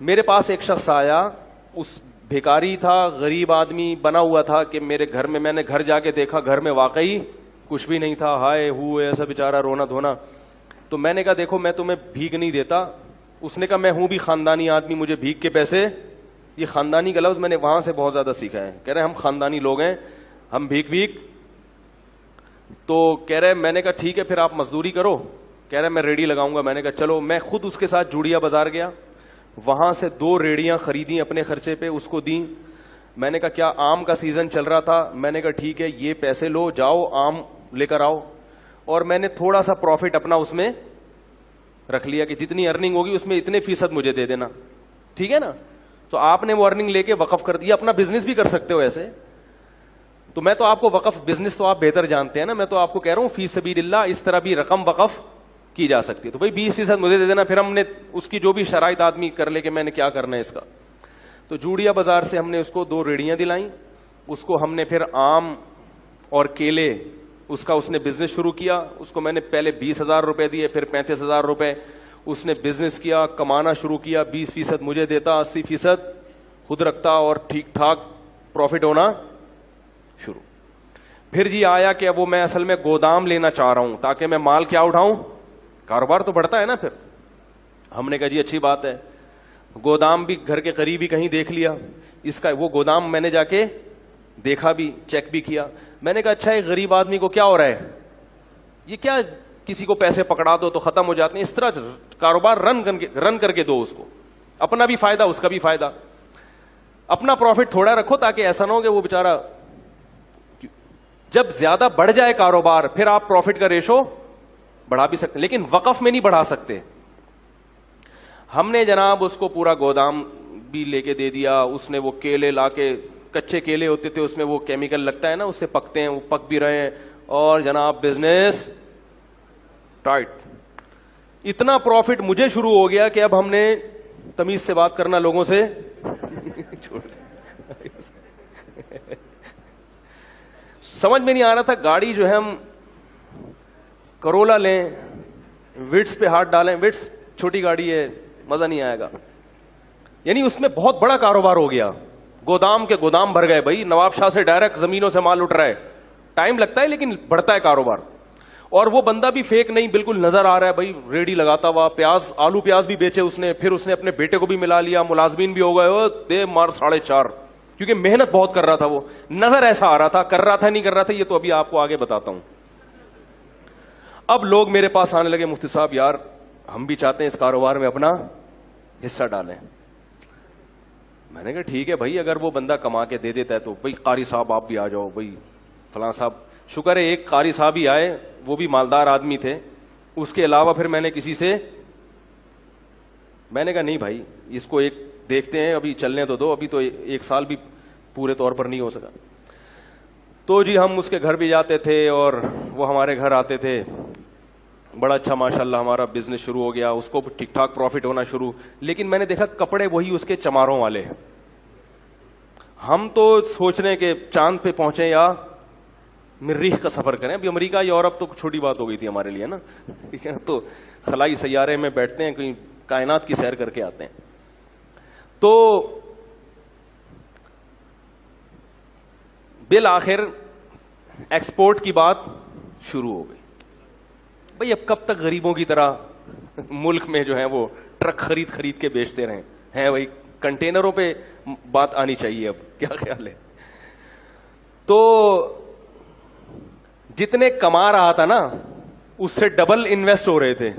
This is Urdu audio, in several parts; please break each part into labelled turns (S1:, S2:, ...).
S1: میرے پاس ایک شخص آیا, اس بھیکاری تھا, غریب آدمی بنا ہوا تھا کہ میرے گھر میں نے گھر جا کے دیکھا, گھر میں واقعی کچھ بھی نہیں تھا, ہائے ہوئے ایسا بیچارہ رونا دھونا. تو میں نے کہا دیکھو میں تمہیں بھیک نہیں دیتا. اس نے کہا میں ہوں بھی خاندانی آدمی, مجھے بھیک کے پیسے, یہ خاندانی کا لفظ میں نے وہاں سے بہت زیادہ سیکھا ہے. کہہ رہے ہم خاندانی لوگ ہیں, ہم بھیک. تو کہہ رہے میں نے کہا ٹھیک ہے پھر آپ مزدوری کرو. کہہ رہے میں ریڑھی لگاؤں گا. میں نے کہا چلو. میں خود اس کے ساتھ جوڑیا بازار گیا, وہاں سے 2 ریڑیاں خریدیں اپنے خرچے پہ, اس کو دیں. میں نے کہا کیا آم کا سیزن چل رہا تھا, میں نے کہا ٹھیک ہے یہ پیسے لو, جاؤ آم لے کر آؤ. اور میں نے تھوڑا سا پروفٹ اپنا اس میں رکھ لیا کہ جتنی ارننگ ہوگی اس میں اتنے فیصد مجھے دے دینا, ٹھیک ہے نا. تو آپ نے وہ ارننگ لے کے وقف کر دیا. اپنا بزنس بھی کر سکتے ہو ایسے. تو میں تو آپ کو وقف بزنس تو آپ بہتر جانتے ہیں نا, میں تو آپ کو کہہ رہا ہوں فی سبیل اللہ اس طرح بھی رقم وقف کی جا سکتی ہے. تو بھائی 20% مجھے دے دینا. پھر ہم نے اس کی جو بھی شرائط آدمی کر لے کہ میں نے کیا کرنا ہے اس کا. تو جوڑیا بازار سے ہم نے اس کو 2 ریڑیاں دلائیں. اس کو ہم نے پھر آم اور کیلے اس کا اس نے بزنس شروع کیا. اس کو میں نے پہلے 20,000 روپے دیے, پھر 35,000 روپے. اس نے بزنس کیا, کمانا شروع کیا, 20% مجھے دیتا, 80% خود رکھتا, اور ٹھیک ٹھاک پروفٹ ہونا شروع. پھر جی آیا کہ وہ میں اصل میں گودام لینا چاہ رہا ہوں تاکہ میں مال کیا اٹھاؤں, کاروبار تو بڑھتا ہے نا. پھر ہم نے کہا جی اچھی بات ہے. گودام بھی گھر کے قریب ہی کہیں دیکھ لیا. اس کا وہ گودام میں نے جا کے دیکھا بھی, چیک بھی کیا. میں نے کہا اچھا ایک غریب آدمی کو کیا ہو رہا ہے, یہ کیا کسی کو پیسے پکڑا دو تو ختم ہو جاتے ہیں, اس طرح کاروبار رن کر کے دو اس کو, اپنا بھی فائدہ اس کا بھی فائدہ. اپنا پروفٹ تھوڑا رکھو تاکہ ایسا نہ ہو کہ وہ بیچارہ, جب زیادہ بڑھ جائے کاروبار پھر آپ پروفٹ کا ریشو بڑھا بھی سکتے, لیکن وقف میں نہیں بڑھا سکتے. ہم نے جناب اس کو پورا گودام بھی لے کے دے دیا. اس نے وہ کیلے لا کے, کچے کیلے ہوتے تھے اس میں وہ کیمیکل لگتا ہے نا, اس سے پکتے ہیں, وہ پک بھی رہے ہیں, اور جناب بزنس ٹائٹ. اتنا پروفٹ مجھے شروع ہو گیا کہ اب ہم نے تمیز سے بات کرنا لوگوں سے چھوڑ دیا. سمجھ میں نہیں آ رہا تھا. گاڑی جو ہے ہم کرولا لیں, وٹس پہ ہاتھ ڈالیں, وٹس چھوٹی گاڑی ہے, مزہ نہیں آئے گا. یعنی اس میں بہت بڑا کاروبار ہو گیا. گودام کے گودام بھر گئے بھائی, نواب شاہ سے ڈائریکٹ زمینوں سے مال اٹھ رہا ہے. ٹائم لگتا ہے لیکن بڑھتا ہے کاروبار. اور وہ بندہ بھی فیک نہیں, بالکل نظر آ رہا ہے بھائی, ریڑھی لگاتا ہوا, پیاز آلو پیاز بھی بیچے اس نے. پھر اس نے اپنے بیٹے کو بھی ملا لیا, ملازمین بھی ہو گئے, دے مار 4.5, کیونکہ محنت بہت کر رہا تھا. وہ نظر ایسا آ رہا تھا, کر رہا تھا نہیں کر رہا تھا یہ تو ابھی آپ کو آگے بتاتا ہوں. اب لوگ میرے پاس آنے لگے, مفتی صاحب یار ہم بھی چاہتے ہیں اس کاروبار میں اپنا حصہ ڈالیں. میں نے کہا ٹھیک ہے بھائی, اگر وہ بندہ کما کے دے دیتا ہے تو بھائی قاری صاحب آپ بھی آ جاؤ, بھائی فلاں صاحب. شکر ہے ایک قاری صاحب ہی آئے, وہ بھی مالدار آدمی تھے. اس کے علاوہ پھر میں نے کسی سے, میں نے کہا نہیں بھائی اس کو ایک دیکھتے ہیں, ابھی چلنے تو دو, ابھی تو 1 سال بھی پورے طور پر نہیں ہو سکا. تو جی ہم اس کے گھر بھی جاتے تھے اور وہ ہمارے گھر آتے تھے. بڑا اچھا ماشاءاللہ ہمارا بزنس شروع ہو گیا, اس کو ٹھیک ٹھاک پروفٹ ہونا شروع. لیکن میں نے دیکھا کپڑے وہی اس کے چماروں والے. ہم تو سوچ رہے ہیں کہ چاند پہ پہنچے یا مریخ کا سفر کریں. ابھی امریکہ یورپ تو چھوٹی بات ہو گئی تھی ہمارے لیے نا, ٹھیک ہے, تو خلائی سیارے میں بیٹھتے ہیں, کہیں کائنات کی سیر کر کے آتے ہیں. تو بالآخر ایکسپورٹ کی بات شروع ہو گئی. بھئی اب کب تک غریبوں کی طرح ملک میں جو ہے وہ ٹرک خرید کے بیچتے رہیں ہیں بھائی, کنٹینروں پہ بات آنی چاہیے. اب کیا خیال ہے؟ تو جتنے کما رہا تھا نا اس سے ڈبل انویسٹ ہو رہے تھے.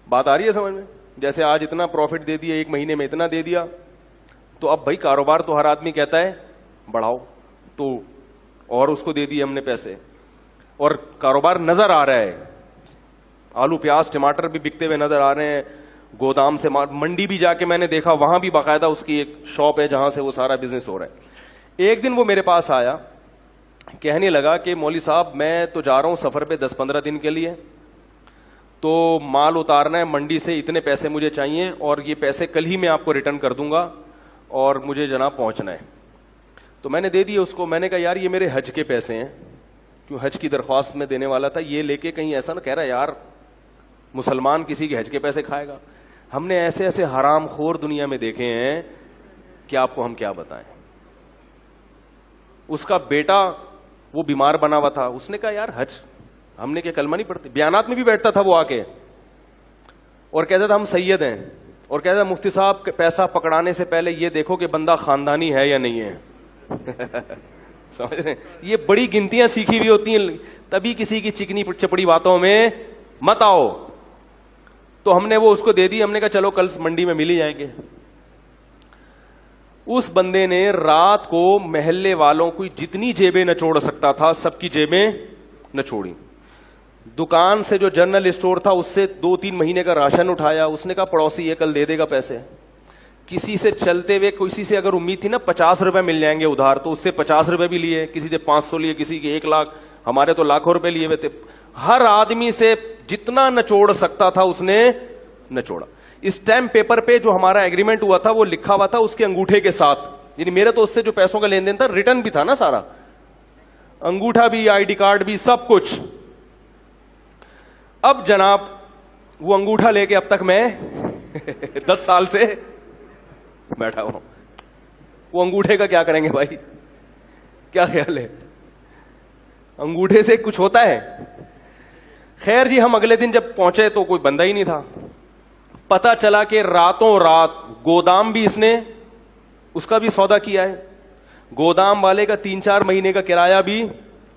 S1: بات آ رہی ہے سمجھ میں؟ جیسے آج اتنا پروفٹ دے دیا, 1 مہینے میں اتنا دے دیا, تو اب بھائی کاروبار تو ہر آدمی کہتا ہے بڑھاؤ, تو اور اس کو دے دیے ہم نے پیسے, اور کاروبار نظر آ رہا ہے. آلو پیاز ٹماٹر بھی بکتے ہوئے نظر آ رہے ہیں. گودام سے منڈی بھی جا کے میں نے دیکھا, وہاں بھی باقاعدہ اس کی ایک شاپ ہے جہاں سے وہ سارا بزنس ہو رہا ہے. ایک دن وہ میرے پاس آیا, کہنے لگا کہ مولوی صاحب میں تو جا رہا ہوں سفر پہ 10-15 دن کے لیے, تو مال اتارنا ہے منڈی سے, اتنے پیسے مجھے چاہیے, اور یہ پیسے کل ہی میں آپ کو ریٹرن کر دوں گا, اور مجھے جناب پہنچنا ہے. تو میں نے دے دیے اس کو. میں نے کہا یار یہ میرے حج کے پیسے ہیں, کیوں حج کی درخواست میں دینے والا تھا, یہ لے کے کہیں ایسا نہ کہہ رہا یار مسلمان کسی کے حج کے پیسے کھائے گا. ہم نے ایسے ایسے حرام خور دنیا میں دیکھے ہیں کہ آپ کو ہم کیا بتائیں. اس کا بیٹا وہ بیمار بنا ہوا تھا, اس نے کہا یار حج, ہم نے کیا کلمہ نہیں پڑھتے, بیانات میں بھی بیٹھتا تھا وہ آ کے اور کہتا تھا ہم سید ہیں, اور کہتا تھا مفتی صاحب پیسہ پکڑانے سے پہلے یہ دیکھو کہ بندہ خاندانی ہے یا نہیں ہے. سمجھ رہے ہیں, یہ بڑی گنتیاں سیکھی ہوئی ہوتی ہیں, تبھی کسی کی چکنی چپڑی باتوں میں مت آؤ. تو ہم نے وہ اس کو دے دی, ہم نے کہا چلو کل منڈی میں مل ہی جائیں گے. اس بندے نے رات کو محلے والوں کو جتنی جیبیں نچوڑ سکتا تھا سب کی جیبیں نچوڑی. دکان سے جو جنرل اسٹور تھا اس سے 2-3 مہینے کا راشن اٹھایا. اس نے کہا پڑوسی یہ کل دے دے گا پیسے. کسی سے چلتے ہوئے کسی سے اگر امید تھی نا 50 روپے مل جائیں گے ادھار, تو اس سے 50 روپے بھی لیے, کسی سے 500 لیے, کسی کے 1 لاکھ, ہمارے تو لاکھوں روپے لیے ہوئے تھے. ہر آدمی سے جتنا نچوڑ سکتا تھا اس نے نچوڑا. اسٹیمپ پیپر پہ جو ہمارا ایگریمنٹ ہوا تھا وہ لکھا ہوا تھا اس کے انگوٹھے کے ساتھ, یعنی میرے تو اس سے جو پیسوں کا لین دین تھا ریٹرن بھی تھا نا سارا, انگوٹھا بھی, آئی ڈی کارڈ بھی, سب کچھ. اب جناب وہ انگوٹھا لے کے اب تک میں 10 سال سے بیٹھا ہوں. وہ انگوٹھے کا کیا کریں گے بھائی, کیا خیال ہے, انگوٹھے سے کچھ ہوتا ہے؟ خیر جی, ہم اگلے دن جب پہنچے تو کوئی بندہ ہی نہیں تھا. پتا چلا کہ راتوں رات گودام بھی اس نے اس کا بھی سودا کیا ہے, گودام والے کا 3-4 مہینے کا کرایہ بھی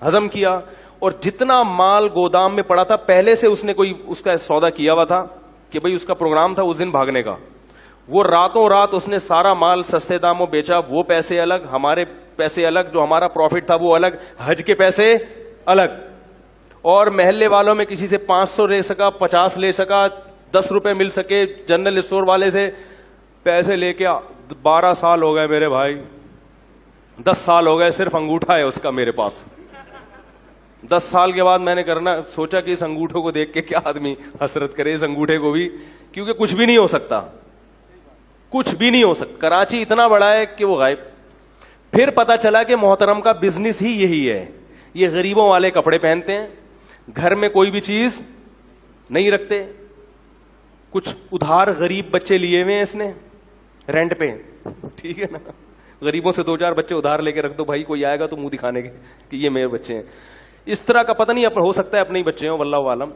S1: ہضم کیا, اور جتنا مال گودام میں پڑا تھا پہلے سے اس نے کوئی اس کا سودا کیا ہوا تھا کہ بھئی اس کا پروگرام تھا اس دن بھاگنے کا. وہ راتوں رات اس نے سارا مال سستے داموں بیچا. وہ پیسے الگ, ہمارے پیسے الگ, جو ہمارا پروفٹ تھا وہ الگ, حج کے پیسے الگ. اور محلے والوں میں کسی سے 500 لے سکا, 50 لے سکا, 10 روپے مل سکے. جنرل اسٹور والے سے پیسے لے کے 12 سال ہو گئے میرے بھائی, 10 سال ہو گئے, صرف انگوٹھا ہے اس کا میرے پاس. 10 سال کے بعد میں نے سوچا کہ اس انگوٹھوں کو دیکھ کے کیا آدمی حسرت کرے, اس انگوٹھے کو بھی, کیونکہ کچھ بھی نہیں ہو سکتا, کچھ بھی نہیں ہو سکتا. کراچی اتنا بڑا ہے کہ وہ غائب. پھر پتا چلا کہ محترم کا بزنس ہی یہی ہے, یہ غریبوں والے کپڑے پہنتے ہیں, گھر میں کوئی بھی چیز نہیں رکھتے. کچھ ادھار غریب بچے لیے ہوئے ہیں اس نے رینٹ پہ, ٹھیک ہے نا, غریبوں سے 2-4 بچے ادھار لے کے رکھ دو بھائی, کوئی آئے گا تو منہ دکھانے کے کہ یہ میرے بچے ہیں. اس طرح کا پتہ نہیں, ہو سکتا ہے اپنے ہی بچے ہوں, واللہ عالم.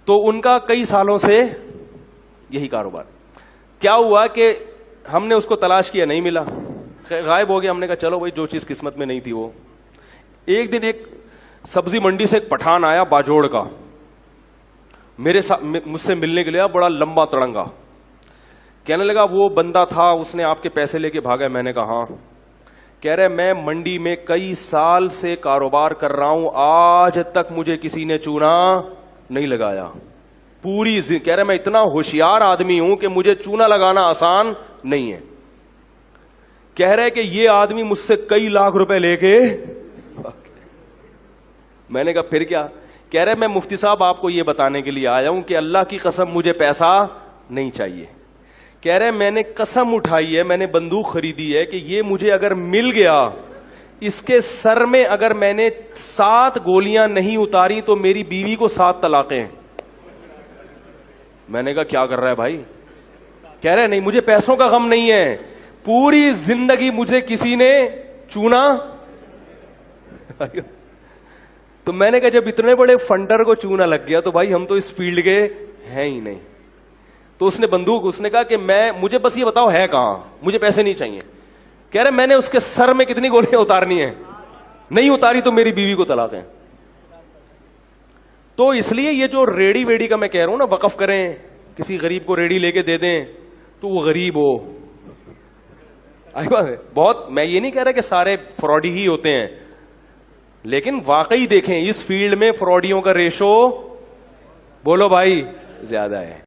S1: تو ان کا کئی سالوں سے یہی کاروبار. کیا ہوا کہ ہم نے اس کو تلاش کیا, نہیں ملا, غائب ہو گیا. ہم نے کہا چلو بھائی جو چیز قسمت میں نہیں تھی وہ. ایک دن ایک سبزی منڈی سے ایک پٹھان آیا باجوڑ کا, مجھ سے ملنے کے لیے, بڑا لمبا تڑنگا. کہنے لگا وہ بندہ تھا اس نے آپ کے پیسے لے کے بھاگا. میں نے کہا ہاں. کہہ رہے میں منڈی میں کئی سال سے کاروبار کر رہا ہوں, آج تک مجھے کسی نے چونا نہیں لگایا. پوری کہہ رہے میں اتنا ہوشیار آدمی ہوں کہ مجھے چونا لگانا آسان نہیں ہے. کہہ رہے کہ یہ آدمی مجھ سے کئی لاکھ روپے لے کے. میں نے کہا پھر کیا؟ کہہ رہے میں مفتی صاحب آپ کو یہ بتانے کے لیے آیا ہوں کہ اللہ کی قسم مجھے پیسہ نہیں چاہیے. کہہ رہے میں نے قسم اٹھائی ہے, میں نے بندوق خریدی ہے کہ یہ مجھے اگر مل گیا, اس کے سر میں اگر میں نے 7 گولیاں نہیں اتاری تو میری بیوی کو 7 طلاقیں. میں نے کہا کیا کر رہا ہے بھائی؟ کہہ رہے نہیں مجھے پیسوں کا غم نہیں ہے, پوری زندگی مجھے کسی نے چونا. تو میں نے کہا جب اتنے بڑے فنڈر کو چونا لگ گیا تو بھائی ہم تو اس فیلڈ کے ہیں ہی نہیں. تو اس نے بندوق, اس نے کہا کہ مجھے بس یہ بتاؤ ہے کہاں, مجھے پیسے نہیں چاہیے. کہہ رہے میں نے اس کے سر میں کتنی گولیاں اتارنی ہیں, نہیں اتاری تو میری بیوی کو طلاق ہے. تو اس لیے یہ جو ریڑی ویڑی کا میں کہہ رہا ہوں نا, وقف کریں, کسی غریب کو ریڑی لے کے دے دیں تو وہ غریب ہو. بہت, میں یہ نہیں کہہ رہا کہ سارے فراڈی ہی ہوتے ہیں, لیکن واقعی دیکھیں اس فیلڈ میں فراڈیوں کا ریشو بولو بھائی زیادہ ہے.